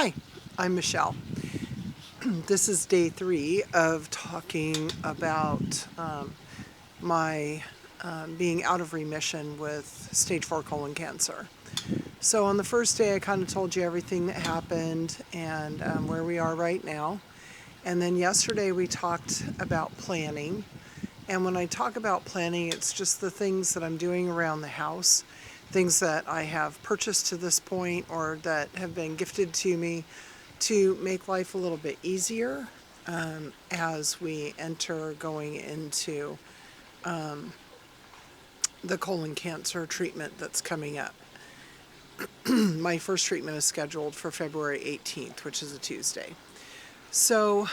Hi, I'm Michelle. This is day 3 of talking about my being out of remission with stage 4 colon cancer. So on the first day, I kind of told you everything that happened and where we are right now. And then yesterday we talked about planning. And when I talk about planning, it's just the things that I'm doing around the house, things that I have purchased to this point or that have been gifted to me to make life a little bit easier as we enter going into the colon cancer treatment that's coming up. My first treatment is scheduled for February 18th, which is a Tuesday. So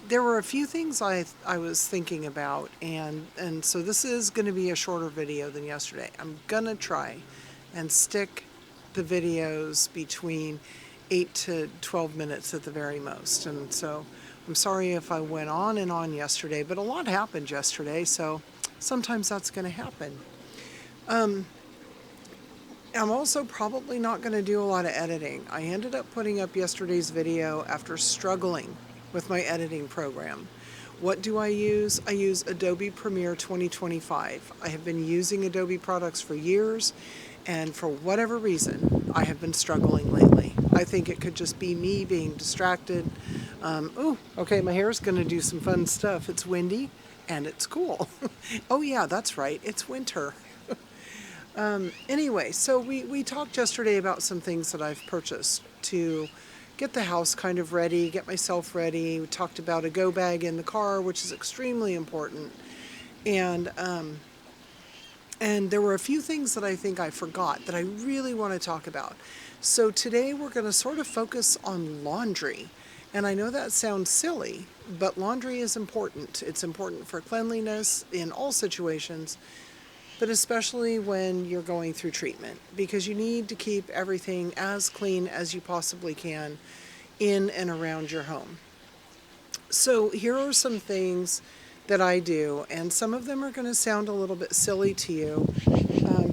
there were a few things I was thinking about, and so this is going to be a shorter video than yesterday. I'm going to try and stick the videos between 8 to 12 minutes at the very most. And so I'm sorry if I went on and on yesterday, but a lot happened yesterday, so sometimes that's going to happen. I'm also probably not going to do a lot of editing. I ended up putting up yesterday's video after struggling with my editing program. What do I use? I use Adobe Premiere 2025. I have been using Adobe products for years, and for whatever reason, I have been struggling lately. I think it could just be me being distracted. Okay, my hair is going to do some fun stuff. It's windy and it's cool. Oh yeah, that's right, it's winter. Anyway, so we talked yesterday about some things that I've purchased to get the house kind of ready, get myself ready. We talked about a go bag in the car, which is extremely important. And there were a few things that I think I forgot that I really want to talk about. So today we're going to sort of focus on laundry. And I know that sounds silly, but laundry is important. It's important for cleanliness in all situations, but especially when you're going through treatment, because you need to keep everything as clean as you possibly can in and around your home. So here are some things that I do, and some of them are going to sound a little bit silly to you,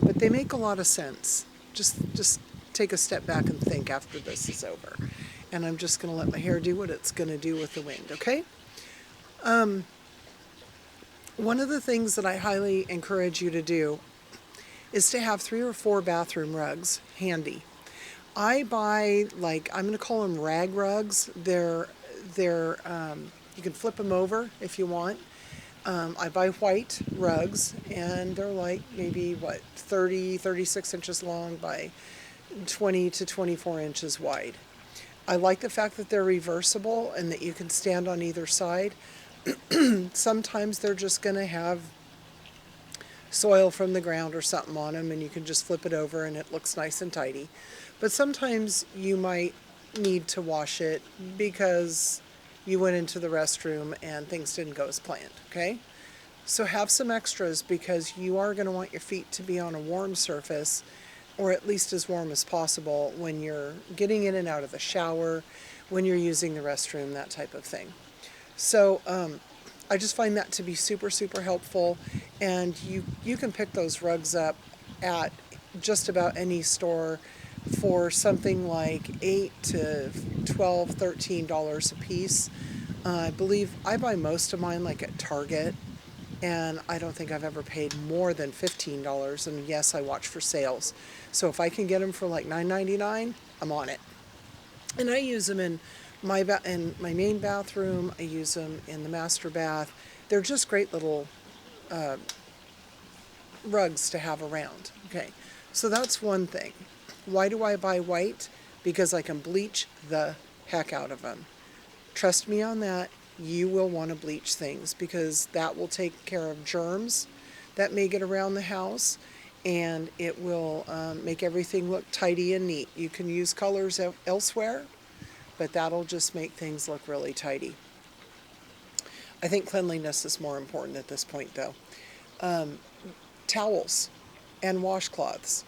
but they make a lot of sense. Just take a step back and think after this is over. And I'm just going to let my hair do what it's going to do with the wind, okay? One of the things that I highly encourage you to do is to have 3 or 4 bathroom rugs handy. I buy, I'm going to call them rag rugs. They're you can flip them over if you want. I buy white rugs, and they're maybe 36 inches long by 20 to 24 inches wide. I like the fact that they're reversible and that you can stand on either side. Sometimes they're just going to have soil from the ground or something on them, and you can just flip it over and it looks nice and tidy. But sometimes you might need to wash it because you went into the restroom and things didn't go as planned, okay? So have some extras, because you are going to want your feet to be on a warm surface, or at least as warm as possible when you're getting in and out of the shower, when you're using the restroom, that type of thing. So I just find that to be super, super helpful, and you can pick those rugs up at just about any store for something like $8 to $12, $13 a piece. I believe I buy most of mine at Target, and I don't think I've ever paid more than $15, and yes, I watch for sales. So if I can get them for $9.99, I'm on it. And I use them in my main bathroom. I use them in the master bath. They're just great little rugs to have around. Okay, so that's one thing. Why do I buy white? Because I can bleach the heck out of them. Trust me on that. You will want to bleach things, because that will take care of germs that may get around the house, and it will make everything look tidy and neat. You can use colors elsewhere, but that'll just make things look really tidy. I think cleanliness is more important at this point, though. Towels and washcloths.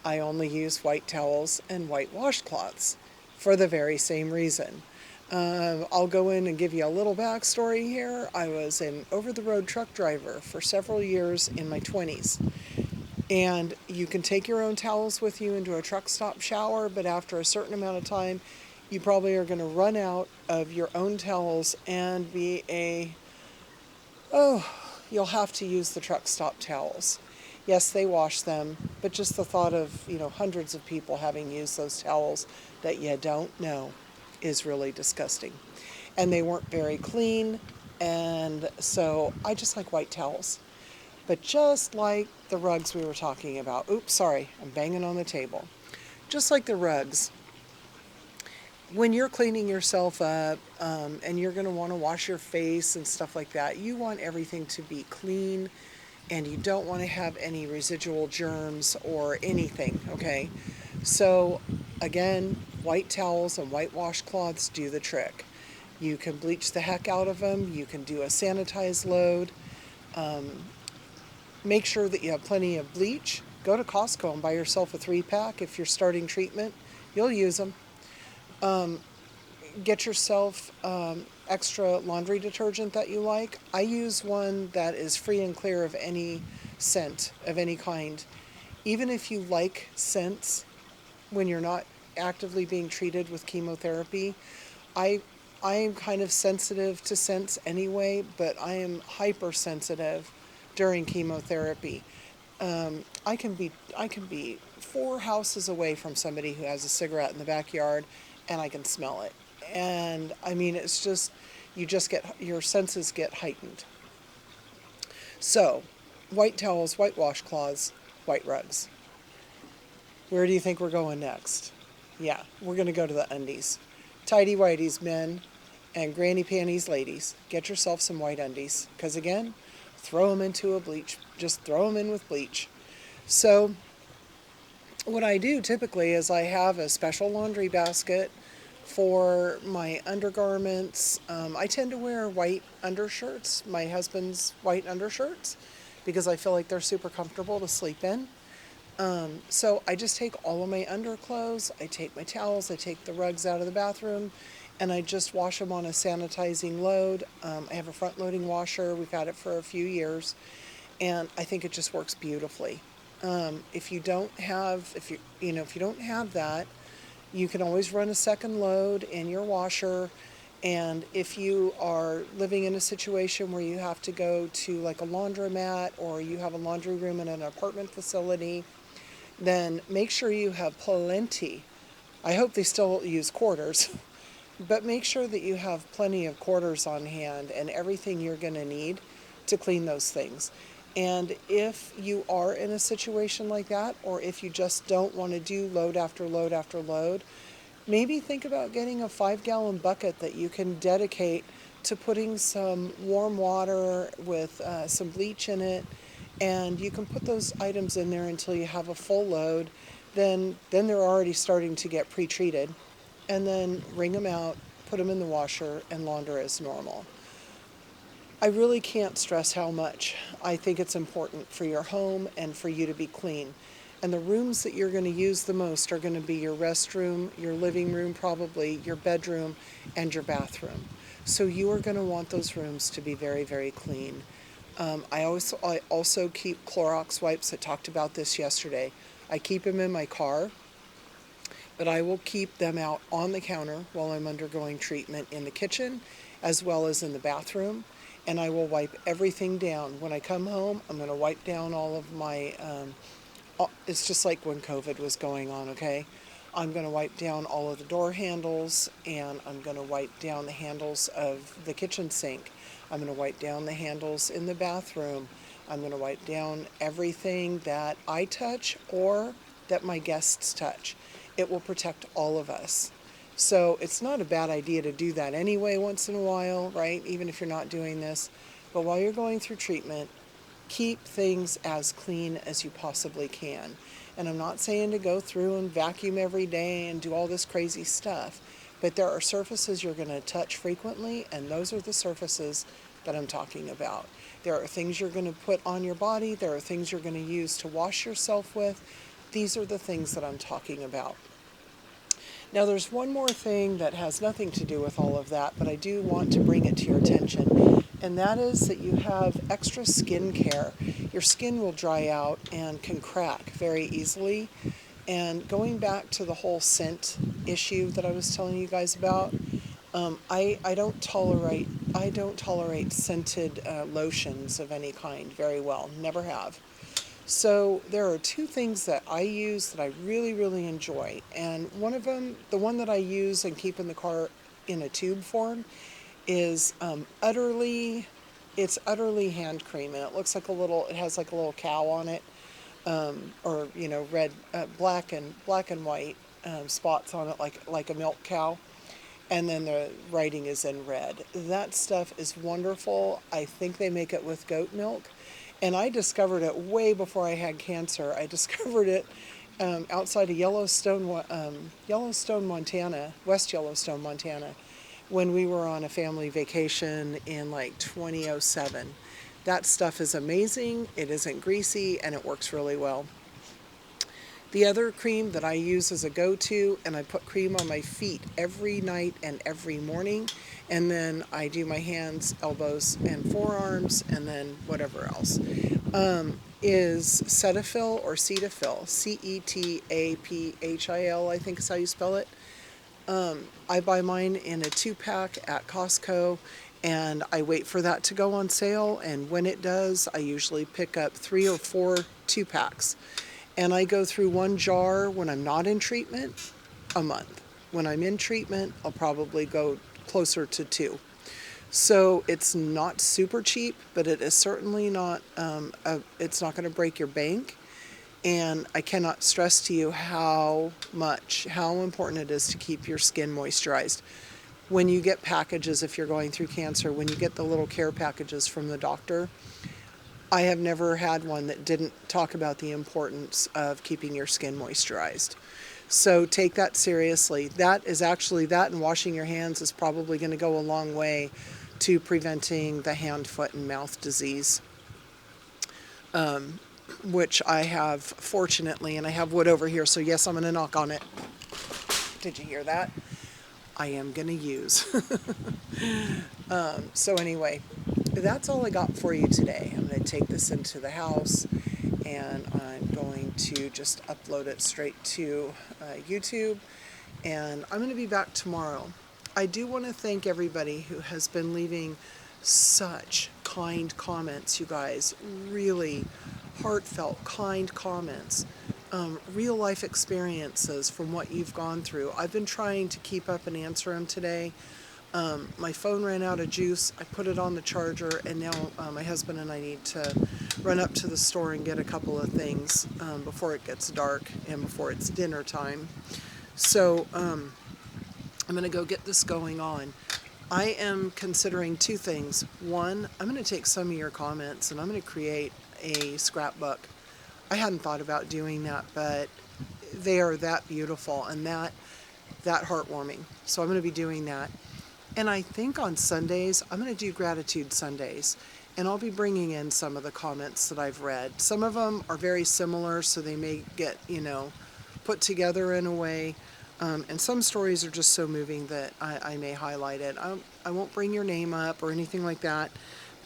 I only use white towels and white washcloths for the very same reason. I'll go in and give you a little backstory here. I was an over-the-road truck driver for several years in my 20s. And you can take your own towels with you into a truck stop shower, but after a certain amount of time, you probably are going to run out of your own towels and you'll have to use the truck stop towels. Yes, they wash them, but just the thought of, hundreds of people having used those towels that you don't know is really disgusting. And they weren't very clean, and so I just like white towels. But just like the rugs we were talking about, oops, sorry, I'm banging on the table. Just like the rugs, when you're cleaning yourself up and you're going to want to wash your face and stuff like that, you want everything to be clean and you don't want to have any residual germs or anything, okay? So, again, white towels and white washcloths do the trick. You can bleach the heck out of them, you can do a sanitized load. Make sure that you have plenty of bleach. Go to Costco and buy yourself a 3-pack if you're starting treatment. You'll use them. Get yourself extra laundry detergent that you like. I use one that is free and clear of any scent of any kind. Even if you like scents when you're not actively being treated with chemotherapy, I am kind of sensitive to scents anyway, but I am hypersensitive during chemotherapy. I can be 4 houses away from somebody who has a cigarette in the backyard, and I can smell it. And I mean, it's just your senses get heightened. So, white towels, white washcloths, white rugs. Where do you think we're going next? Yeah, we're going to go to the undies. Tidy whities, men, and granny panties, ladies. Get yourself some white undies. Because again, throw them into a bleach. Just throw them in with bleach. So, what I do typically is I have a special laundry basket for my undergarments. I tend to wear white undershirts, my husband's white undershirts, because I feel like they're super comfortable to sleep in. So I just take all of my underclothes, I take my towels, I take the rugs out of the bathroom, and I just wash them on a sanitizing load. I have a front-loading washer. We've had it for a few years, and I think it just works beautifully. If you don't have that, you can always run a second load in your washer. And if you are living in a situation where you have to go to like a laundromat or you have a laundry room in an apartment facility, then make sure you have plenty. I hope they still use quarters, but make sure that you have plenty of quarters on hand and everything you're going to need to clean those things. And if you are in a situation like that, or if you just don't want to do load after load after load, maybe think about getting a 5-gallon bucket that you can dedicate to putting some warm water with some bleach in it, and you can put those items in there until you have a full load. Then they're already starting to get pre-treated, and then wring them out, put them in the washer, and launder as normal. I really can't stress how much I think it's important for your home and for you to be clean. And the rooms that you're going to use the most are going to be your restroom, your living room probably, your bedroom, and your bathroom. So you are going to want those rooms to be very, very clean. I also keep Clorox wipes. I talked about this yesterday. I keep them in my car, but I will keep them out on the counter while I'm undergoing treatment in the kitchen as well as in the bathroom. And I will wipe everything down. When I come home, I'm going to wipe down all of my, it's just like when COVID was going on, okay? I'm going to wipe down all of the door handles, and I'm going to wipe down the handles of the kitchen sink. I'm going to wipe down the handles in the bathroom. I'm going to wipe down everything that I touch or that my guests touch. It will protect all of us. So it's not a bad idea to do that anyway once in a while, right? Even if you're not doing this. But while you're going through treatment, keep things as clean as you possibly can. And I'm not saying to go through and vacuum every day and do all this crazy stuff, but there are surfaces you're going to touch frequently, and those are the surfaces that I'm talking about. There are things you're going to put on your body. There are things you're going to use to wash yourself with. These are the things that I'm talking about. Now there's one more thing that has nothing to do with all of that, but I do want to bring it to your attention, and that is that you have extra skin care. Your skin will dry out and can crack very easily. And going back to the whole scent issue that I was telling you guys about, I don't tolerate scented lotions of any kind very well. Never have. So there are two things that I use that I really, really enjoy. And one of them, the one that I use and keep in the car in a tube form, is it's utterly hand cream. And it looks like it has like a little cow on it, or, red, black and white spots on it, like a milk cow. And then the writing is in red. That stuff is wonderful. I think they make it with goat milk. And I discovered it way before I had cancer. I discovered it outside of Yellowstone, Montana, West Yellowstone, Montana, when we were on a family vacation in like 2007. That stuff is amazing. It isn't greasy and it works really well. The other cream that I use as a go-to, and I put cream on my feet every night and every morning, and then I do my hands, elbows, and forearms, and then whatever else, is Cetaphil or Cetaphil, Cetaphil, I think is how you spell it. I buy mine in a 2-pack at Costco, and I wait for that to go on sale, and when it does, I usually pick up 3 or 4 2-packs. And I go through 1 jar when I'm not in treatment a month. When I'm in treatment, I'll probably go closer to 2. So it's not super cheap, but it is certainly not, it's not going to break your bank. And I cannot stress to you how important it is to keep your skin moisturized. When you get packages, if you're going through cancer, when you get the little care packages from the doctor, I have never had one that didn't talk about the importance of keeping your skin moisturized. So take that seriously. That and washing your hands is probably going to go a long way to preventing the hand, foot, and mouth disease, which I have, fortunately, and I have wood over here, so yes, I'm going to knock on it. Did you hear that? I am going to use. So anyway, that's all I got for you today. I'm going to take this into the house, and I'm going to just upload it straight to YouTube, and I'm going to be back tomorrow. I do want to thank everybody who has been leaving such kind comments, you guys. Really heartfelt, kind comments. Real life experiences from what you've gone through. I've been trying to keep up and answer them today. My phone ran out of juice. I put it on the charger, and now my husband and I need to run up to the store and get a couple of things before it gets dark and before it's dinner time. So I'm going to go get this going on. I am considering 2 things. One, I'm going to take some of your comments and I'm going to create a scrapbook. I hadn't thought about doing that, but they are that beautiful and that heartwarming. So I'm going to be doing that. And I think on Sundays, I'm going to do Gratitude Sundays. And I'll be bringing in some of the comments that I've read. Some of them are very similar, so they may get, put together in a way. And some stories are just so moving that I may highlight it. I won't bring your name up or anything like that,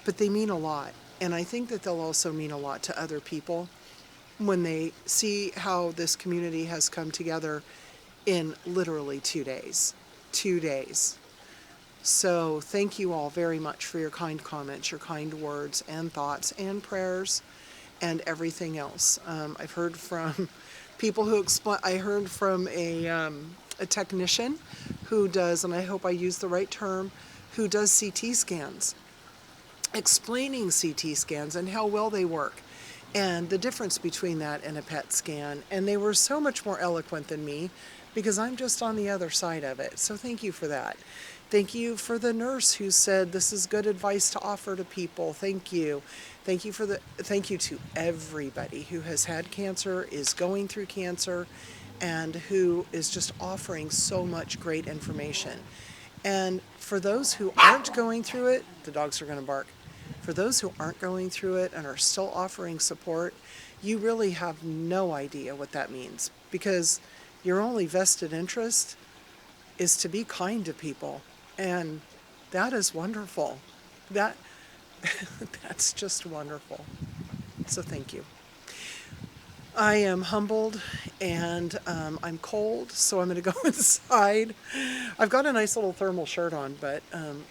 but they mean a lot. And I think that they'll also mean a lot to other people when they see how this community has come together in literally 2 days. 2 days. So thank you all very much for your kind comments, your kind words and thoughts and prayers and everything else. I've heard from people who I heard from a technician who does, and I hope I use the right term, who does CT scans, explaining CT scans and how well they work and the difference between that and a PET scan. And they were so much more eloquent than me because I'm just on the other side of it. So thank you for that. Thank you for the nurse who said this is good advice to offer to people. Thank you. Thank you to everybody who has had cancer, is going through cancer, and who is just offering so much great information. And for those who aren't going through it, the dogs are going to bark. For those who aren't going through it and are still offering support, you really have no idea what that means, because your only vested interest is to be kind to people. And that is wonderful. That that's just wonderful. So thank you. I am humbled and I'm cold, so I'm going to go inside. I've got a nice little thermal shirt on, but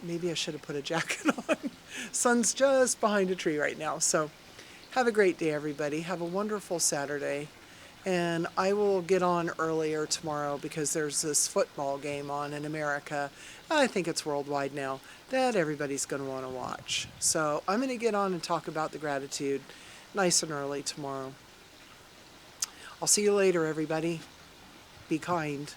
maybe I should have put a jacket on. Sun's just behind a tree right now. So have a great day, everybody. Have a wonderful Saturday. And I will get on earlier tomorrow because there's this football game on in America. I think it's worldwide now that everybody's going to want to watch. So I'm going to get on and talk about the gratitude nice and early tomorrow. I'll see you later, everybody. Be kind.